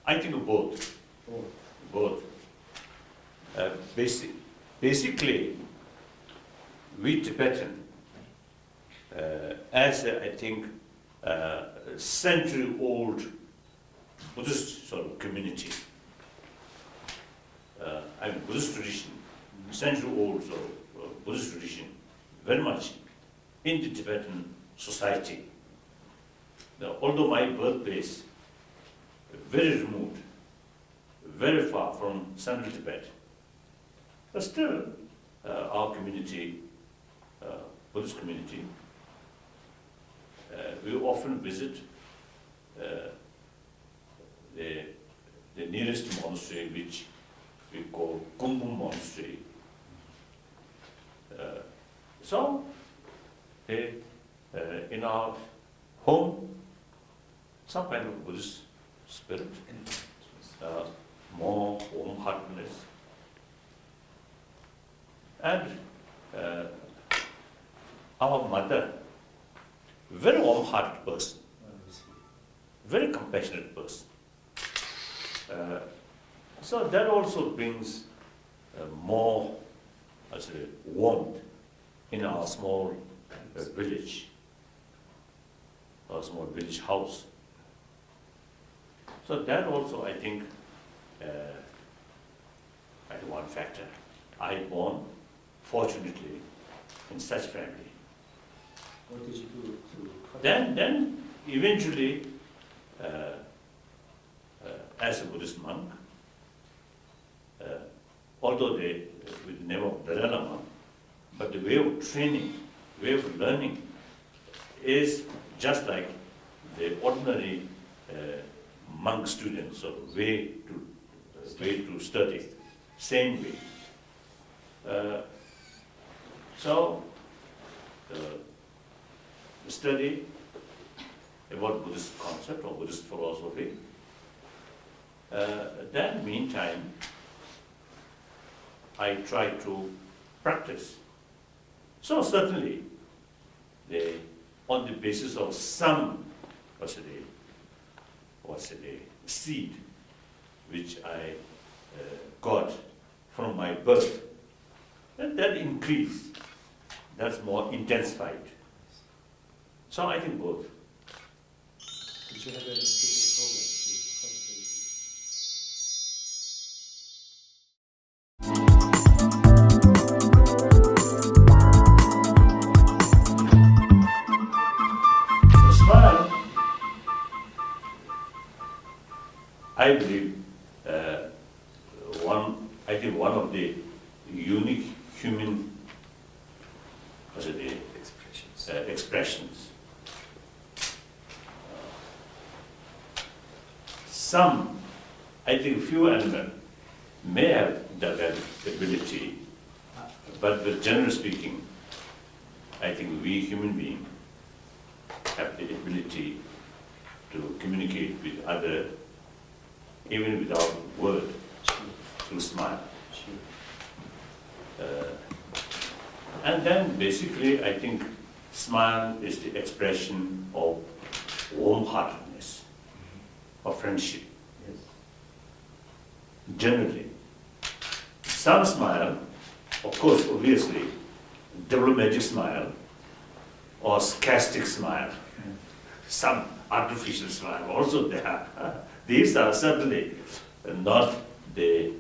I think both. Both. Basically, we Tibetan, as I think century-old Buddhist sort of community, I mean Buddhist tradition, century-old sort of Buddhist tradition, very much in the Tibetan society. Now, although my birthplace very remote, very far from central Tibet, but still our community, Buddhist community, we often visit the nearest monastery, which we call Kumbum Monastery. So, in our home, some kind of Buddhist spirit, more warm-heartedness, and our mother, very warm-hearted person, very compassionate person. So that also brings more, I say, warmth in our small village, our small village house. So that also, I think, one factor. I born, fortunately, in such family. What did you do to? Then eventually, as a Buddhist monk, although they with the name of Dalai, but the way of training, way of learning, is just like the ordinary monk students, or way to study, same way. So, study about Buddhist concept or Buddhist philosophy. Then, meantime, I try to practice. So certainly, on the basis of some, seed which I got from my birth, that increased, that's more intensified. So I think both. Did you have a specific program to cultivate The smile, I believe, one of the unique human expressions. Some, I think few animals may have that ability, but generally speaking, I think we human beings have the ability to communicate with others, even without word, through smile. And then basically, I think smile is the expression of warm-heartedness, of friendship. Yes. Generally, some smile, of course, obviously, diplomatic smile or sarcastic smile, some artificial smile also there. These are certainly not the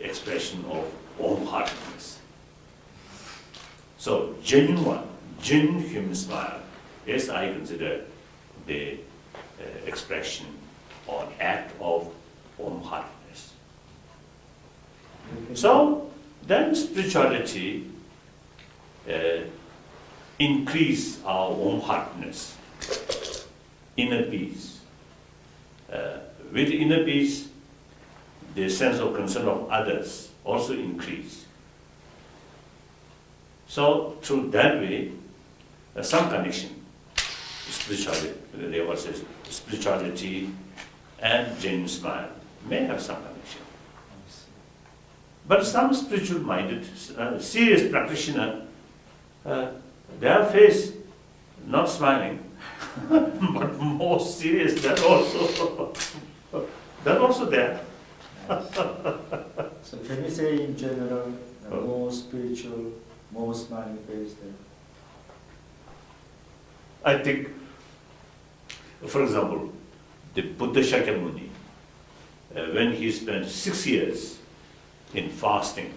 expression of warm-heartedness. So genuine human smile, yes, I consider the expression or act of warm-heartedness. So then spirituality increase our warm-heartedness, inner peace. With inner peace, the sense of concern of others also increase. So through that way, some connection, spirituality and genuine smile may have some connection. But some spiritual-minded, serious practitioner, their face not smiling, but more serious than also. They're also there. So can you say in general, the more spiritual, most manifest? I think, for example, the Buddha Shakyamuni, when he spent 6 years in fasting,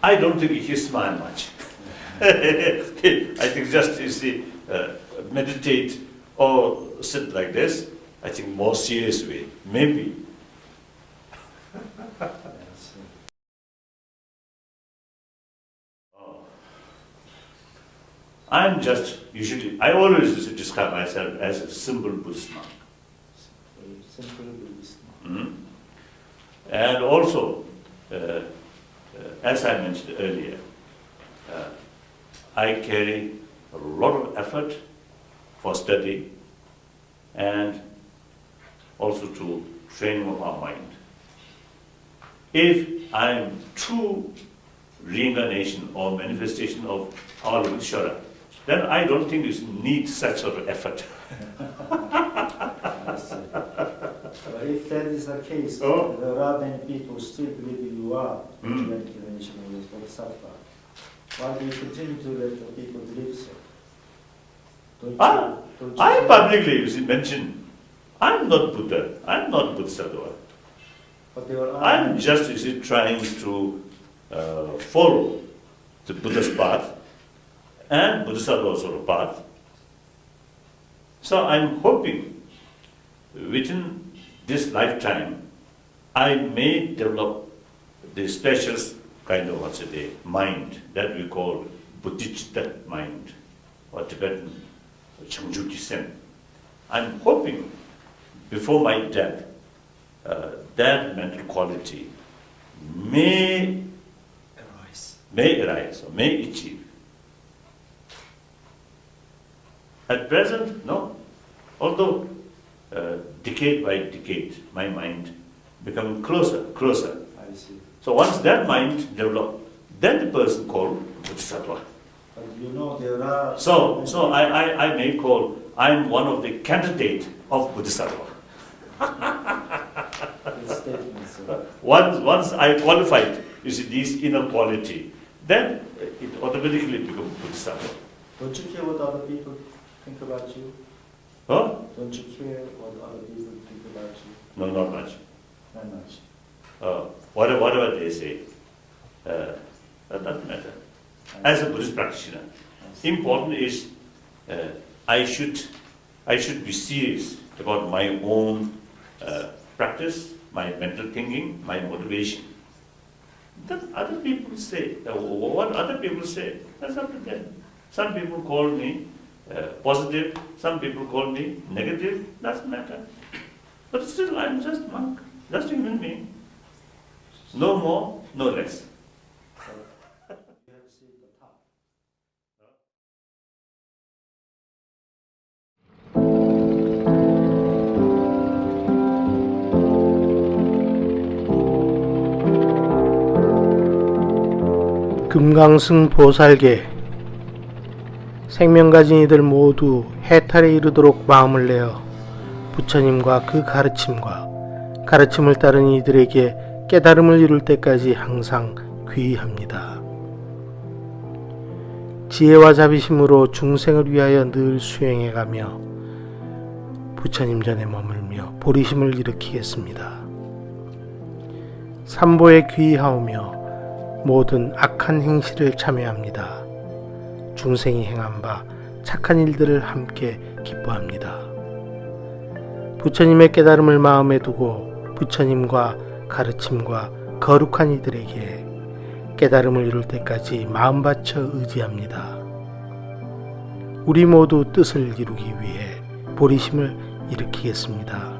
I don't think he smiled much. I think just you see, meditate or sit like this, I think more serious way, maybe. I'm just, usually, I always describe myself as a simple Buddhist monk. Simple Buddhist monk. Mm-hmm. And also, as I mentioned earlier, I carry a lot of effort for study and also to training of our mind. If I am true reincarnation or manifestation of our Buddhishvara, then I don't think you need such sort of effort. I see. But if that is the case, there are many people still believe you are the reincarnation of the Bodhisattva. Why do you continue to let the people believe so? I publicly mentioned, I'm not Buddha, I'm not Bodhisattva. I'm just trying to follow the Buddha's path and Bodhisattva's sort of path. So I'm hoping within this lifetime I may develop the special kind of mind that we call Buddhicitta mind or Tibetan Changjuki Sen. I'm hoping before my death that mental quality may arise or may achieve. At present, no. Although decade by decade, my mind becoming closer. I see. So once that mind develops, then the person called Bodhisattva. But you know there are... So I may call, I'm one of the candidates of Bodhisattva. Once I qualified, you see, these inner quality, then it automatically becomes Bodhisattva. Don't you care what other people think about you? Huh? Don't you care what other people think about you? No, not much. Not much. Whatever they say, that doesn't matter. As a Buddhist practitioner, important is I should be serious about my own practice, my mental thinking, my motivation. Then other people say, what other people say, that's up to them. Some people call me positive, some people call me negative, doesn't matter. But still, I'm just monk, just a human being. No more, no less. 금강승 보살계 생명 가진 이들 모두 해탈에 이르도록 마음을 내어 부처님과 그 가르침을 따른 이들에게 깨달음을 이룰 때까지 항상 귀의합니다. 지혜와 자비심으로 중생을 위하여 늘 수행해가며 부처님 전에 머물며 보리심을 일으키겠습니다. 삼보에 귀의하오며 모든 악한 행실을 참여합니다. 중생이 행한 바 착한 일들을 함께 기뻐합니다. 부처님의 깨달음을 마음에 두고 부처님과 가르침과 거룩한 이들에게 깨달음을 이룰 때까지 마음 바쳐 의지합니다. 우리 모두 뜻을 이루기 위해 보리심을 일으키겠습니다.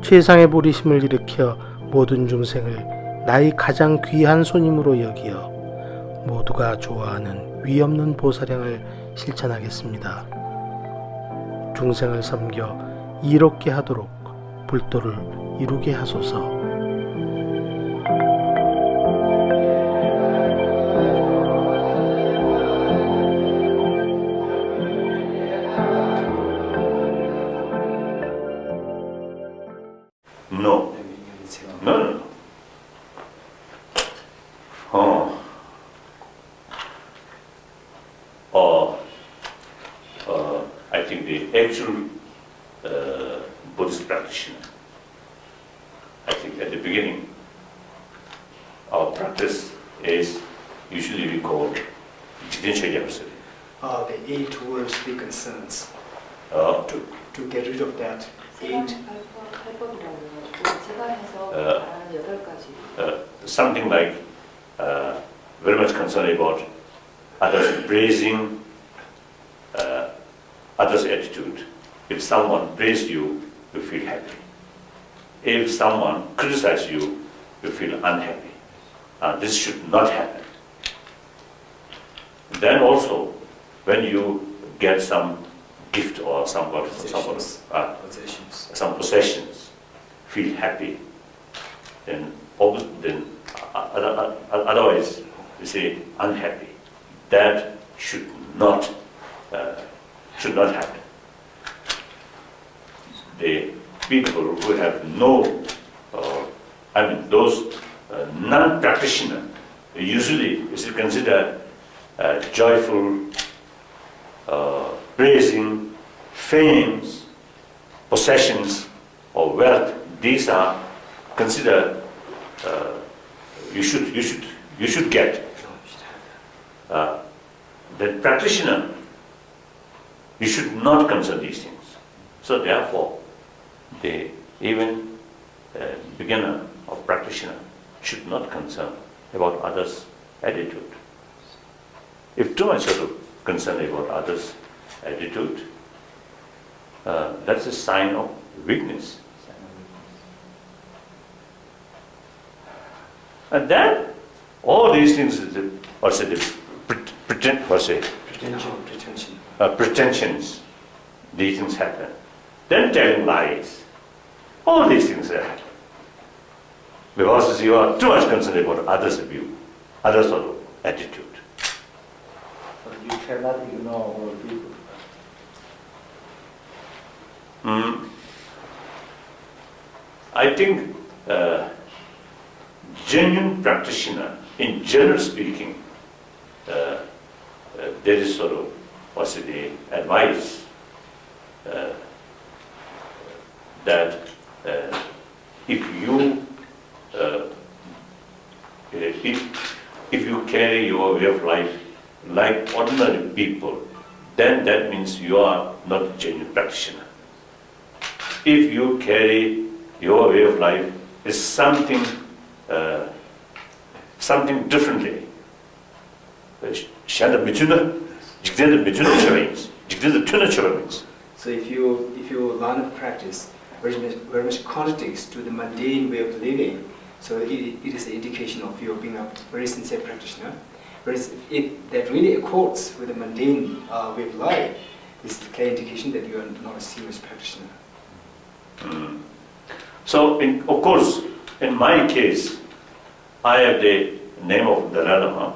최상의 보리심을 일으켜 모든 중생을 나의 가장 귀한 손님으로 여기어 모두가 좋아하는 위없는 보살행을 실천하겠습니다. 중생을 섬겨 이롭게 하도록 불도를 이루게 하소서. the actual Buddhist practitioner. I think at the beginning, our practice is usually we call jigden. The 8 worldly concerns. Uh, To get rid of that 8. Something like very much concerned about others praising, others' attitude. If someone praises you, you feel happy. If someone criticizes you, you feel unhappy. This should not happen. Then also, when you get some gift or some possessions, feel happy. Then otherwise, you say unhappy. That should not happen. The people who have no, those non-practitioners, usually is considered joyful, praising, fames, possessions, or wealth. These are considered you should get. The practitioner, you should not concern these things. So therefore, the even beginner or practitioner should not concern about others' attitude. If too much sort of concern about others' attitude, that's a sign of weakness. And then all these things, pretensions, these things happen. Then telling lies, all these things happen. Because you are too much concerned about others' view, others' sort of attitude. But you cannot ignore all people. I think genuine practitioner, in general speaking, there is sort of the advice that if you carry your way of life like ordinary people, then that means you are not a genuine practitioner. If you carry your way of life is something differently. So if you learn a practice very much contradicts to the mundane way of living, so it is an indication of you being a very sincere practitioner. Whereas if that really accords with the mundane way of life, this is a clear indication that you are not a serious practitioner. So, of course, in my case, I have the name of Dalai Lama,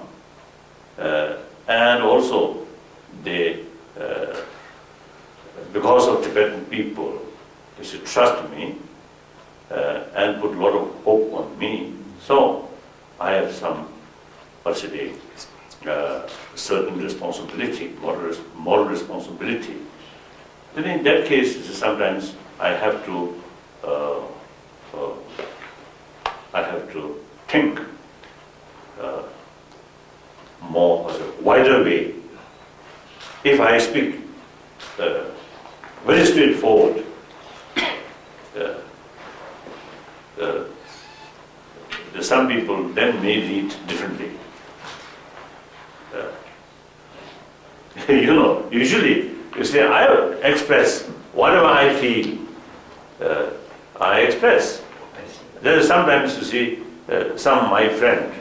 and also because of Tibetan people, they should trust me and put a lot of hope on me. So, I have some, certain responsibility, moral responsibility. Then in that case, sometimes I have to think more wider way. If I speak very straightforward, some people then may read differently. Usually you say, I express whatever I feel. I express. There is sometimes, you see, some of my friend,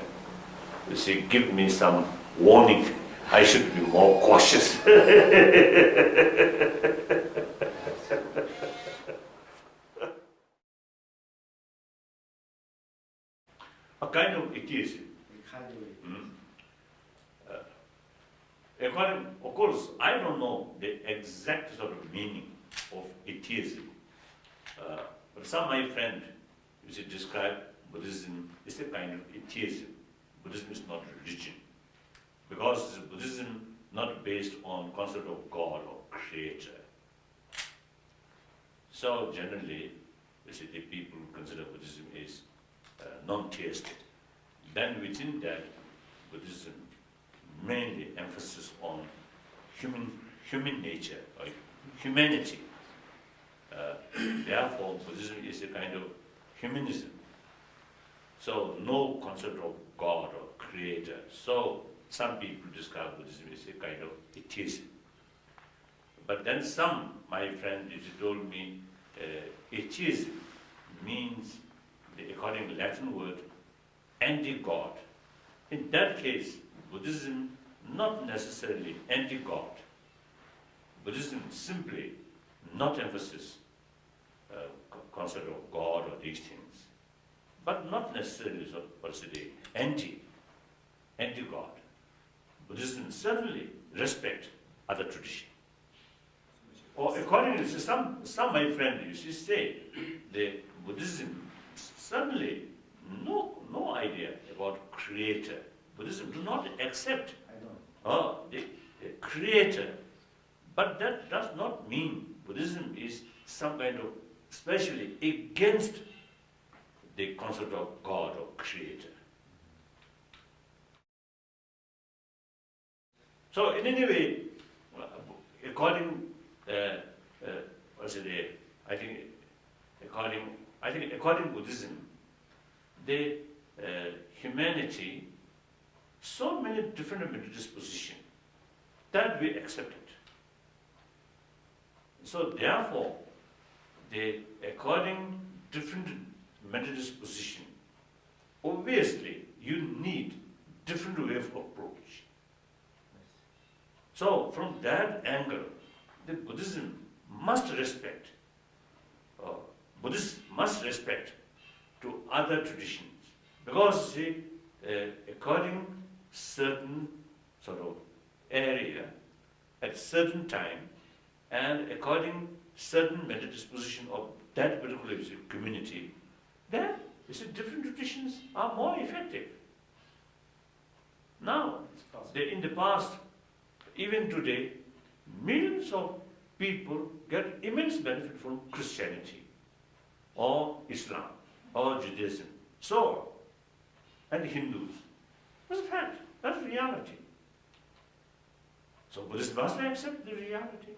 you see, give me some warning. I should be more cautious. A kind of atheism. Of course, I don't know the exact sort of meaning of atheism. But some of my friends, you see, describe Buddhism is a kind of atheism. Buddhism is not religion. Because Buddhism not based on concept of God or creator. So generally, you see, the people consider Buddhism is non-theistic. Then within that, Buddhism mainly emphasis on human nature or humanity. Therefore, Buddhism is a kind of humanism. So no concept of God or creator. So some people describe Buddhism as a kind of atheism. But then my friend told me, atheism means the according Latin word anti-God. In that case, Buddhism not necessarily anti-God. Buddhism simply not emphasis concept of God or these things, but not necessarily anti-God. Buddhism certainly respect other tradition. Or according to some my friend used to say, the Buddhism certainly no idea about creator. Buddhism do not accept the creator, but that does not mean Buddhism is some kind of especially against the concept of God or creator. So in any way, according according Buddhism, the humanity so many different mental dispositions that we accept it. So therefore, according different mental disposition, obviously you need different way of approach. So from that angle, the Buddhism must respect, Buddhists must respect to other traditions, because see, according certain sort of area at certain time, and according certain mental disposition of that particular community, then different traditions are more effective. Now, in the past, even today, millions of people get immense benefit from Christianity or Islam or Judaism, so, and Hindus. That's a fact, that's reality. So Buddhists must accept the reality.